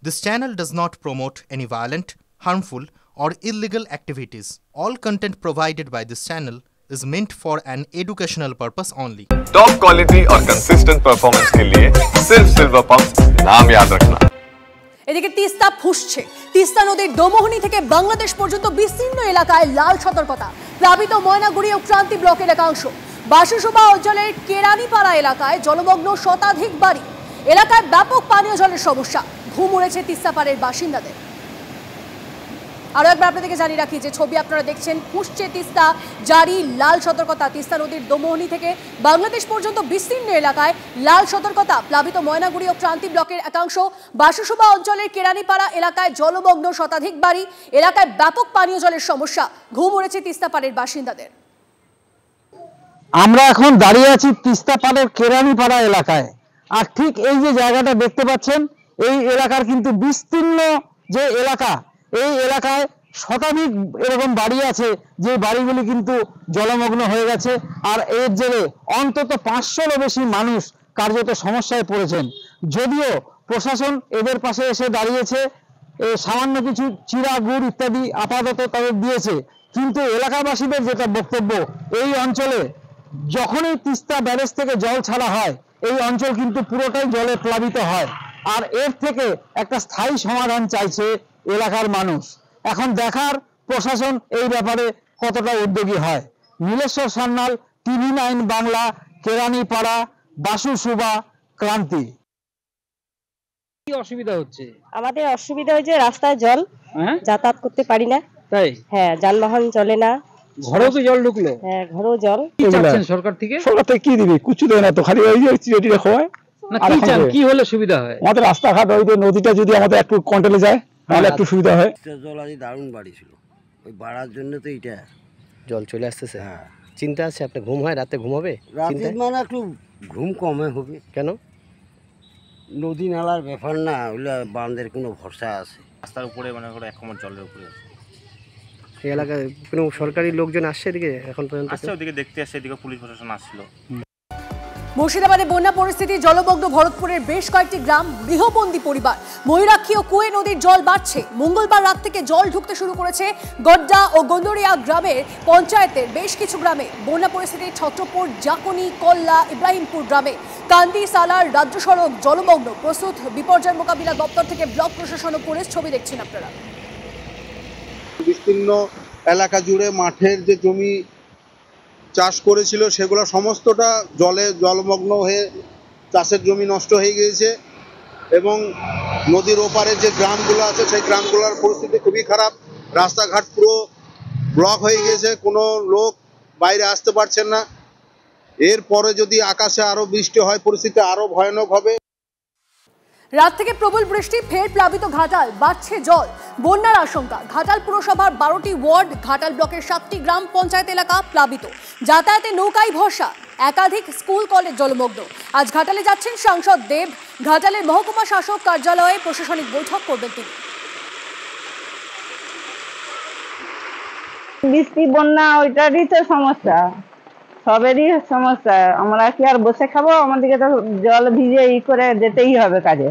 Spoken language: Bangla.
This channel does not promote any violent, harmful, or illegal activities. All content provided by this channel is meant for an educational purpose only. Top quality और कंसिस्टेंट परफॉर्मेंस के लिए सिर्फ सिल्वर पंप्स नाम याद रखना। এদিকে তিস্তা ফুঁসছে। তিস্তা নদীর দোমোহনী থেকে বাংলাদেশ পর্যন্ত বিস্তীর্ণ এলাকায় লাল সতর্কতা। প্লাবিত ময়নাগুড়ি ও ক্রান্তি ব্লকের একাংশ। বাসুসোবা অঞ্চলের কেরানীপাড়া এলাকায় জলমগ্ন শতাধিক বাড়ি। এলাকায় ব্যাপক পানীয় জলের সমস্যা। ঘুম উড়েছে তিস্তা পাড়ের বাসিন্দাদের। আরো একবার আপনাদেরকে জানিয়ে রাখি যে ছবি আপনারা দেখছেন, ফুঁসছে তিস্তা, জারি লাল সতর্কতা। তিস্তা নদীর দোমোহনী থেকে বাংলাদেশ পর্যন্ত বিস্তীর্ণ এলাকায় লাল সতর্কতা। প্লাবিত ময়নাগুড়ি ও ক্রান্তি ব্লকের একাংশ। বাসুসোবা অঞ্চলের কেরানীপাড়া এলাকায় জলমগ্ন শতাধিক বাড়ি। এলাকায় ব্যাপক পানীয় জলের সমস্যা। ঘুম উড়েছে তিস্তা পাড়ের বাসিন্দাদের। আমরা এখন দাঁড়িয়ে আছি তিস্তা পাড়ের কেরানীপাড়া এলাকায়। আর ঠিক এই যে জায়গাটা দেখতে পাচ্ছেন, এই এলাকার কিন্তু বিস্তীর্ণ যে এলাকা, এই এলাকায় শতাধিক এরকম বাড়ি আছে যে বাড়িগুলি কিন্তু জলমগ্ন হয়ে গেছে। আর এর জেরে অন্তত 500-এরও বেশি মানুষ কার্যত সমস্যায় পড়েছেন। যদিও প্রশাসন এদের পাশে এসে দাঁড়িয়েছে, সামান্য কিছু চিরা গুড় ইত্যাদি আপাতত তাদের দিয়েছে, কিন্তু এলাকাবাসীদের যেটা বক্তব্য, এই অঞ্চলে যখনই তিস্তা ব্যারেজ থেকে জল ছাড়া হয়, এই অঞ্চল কিন্তু পুরোটাই জলে প্লাবিত হয়। আর এর থেকে একটা স্থায়ী সমাধান চাইছে এলাকার মানুষ। এখন দেখার প্রশাসন এই ব্যাপারে কতটা উদ্যোগী হয়। নীলেশ্বর সান্যাল, TV9 বাংলা, কেরানীপাড়া, বাসুসোবা, ক্রান্তি। কি অসুবিধা হচ্ছে? আমাদের অসুবিধা হয়েছে, রাস্তায় জল, যাতায়াত করতে পারি না। তাই? হ্যাঁ, যানবাহন চলে না। ঘরেও তো জল ঢুকলো? হ্যাঁ, ঘরেও জল। কি চাচ্ছেন সরকার থেকে? সরকার থেকে কি দিবে? কিছু দেয় না তো, খালি ওই যে চিড়ে খাওয়ায়। না, কি চান? কি হলে সুবিধা হয়? আমাদের রাস্তাঘাট, ওই যে নদীটা যদি আমাদের একটু কন্ট্রোলে যায় তাহলে একটু সুবিধা হয়। জল আজ দারুণ বাড়ি ছিল, ওই বাড়ার জন্য তো এটা জল চলে আসতেছে। হ্যাঁ, চিন্তা আছে। আপনি ঘুম হয়? রাতে ঘুম হবে? রাতে মানে একটু ঘুম কমে হবে। কেন? নদী নালার ব্যাপার না, ওগুলো বাঁধের কোনো ভরসা আছে। রাস্তার উপরে মনে করো 1 কোমর জলের উপরে আছে। এই এলাকায় কোনো সরকারি লোকজন আসছে এদিকে এখন পর্যন্ত? আসছে, ওদিকে দেখতে আসছে, এদিকে পুলিশ প্রশাসন আসছিল। মুর্শিদাবাদে বন্যা পরিস্থিতি। জলমগ্ন ভরতপুরের বেশ কয়েকটি গ্রাম, গৃহবন্দী পরিবার। ময়ূরাক্ষী ও কুয়ে নদীর জল বাড়ছে। মঙ্গলবার রাত থেকে জল ঢুকতে শুরু করেছে গড্ডা ও গন্দরিয়া গ্রামের পঞ্চায়েতের বেশ কিছু গ্রামে। বন্যা পরিস্থিতি ছত্রপুর, জাকনি, কল্লা, ইব্রাহিমপুর গ্রামে। কান্দি, সালার রাজ্য সড়ক জলমগ্ন। প্রস্তুত বিপর্যয় মোকাবিলা দপ্তর থেকে ব্লক প্রশাসন ও পুলিশ। ছবি দেখছেন আপনারা। বিস্তীর্ণ এলাকা জুড়ে মাঠের যে জমি চাষ করেছিল সেগুলো সমস্তটা জলমগ্ন হয়ে চাষের জমি নষ্ট হয়ে গিয়েছে। এবং নদীর ওপারে যে গ্রামগুলো আছে সেই গ্রামগুলোর পরিস্থিতি খুবই খারাপ। রাস্তাঘাট পুরো ব্লক হয়ে গিয়েছে, কোনো লোক বাইরে আসতে পারছেন না। এরপরে যদি আকাশে আরো বৃষ্টি হয়, পরিস্থিতি আরো ভয়ানক হবে। রাত থেকে প্রবল বৃষ্টি, ফের প্লাবিত ঘাটাল, বাড়ছে জল, বন্যার আশঙ্কা। ঘাটাল পুরসভার 12টি ওয়ার্ড, ঘাটাল ব্লকের 7টি গ্রাম পঞ্চায়েত এলাকা প্লাবিত। যাতায়াতে নৌকায় ভরসা। একাধিক স্কুল কলেজ জলমগ্ন। আজ ঘাটালে যাচ্ছেন সাংসদ দেব। ঘাটালের মহকুমা শাসক কার্যালয়ে প্রশাসনিক বৈঠক করবেন তিনি। বৃষ্টি, বন্যা, ওইটারই তো সমস্যা, সবেরই সমস্যা। আমরা কি আর বসে খাবো? আমাদেরকে তো জল ভিজে করে যেতেই হবে কাজে।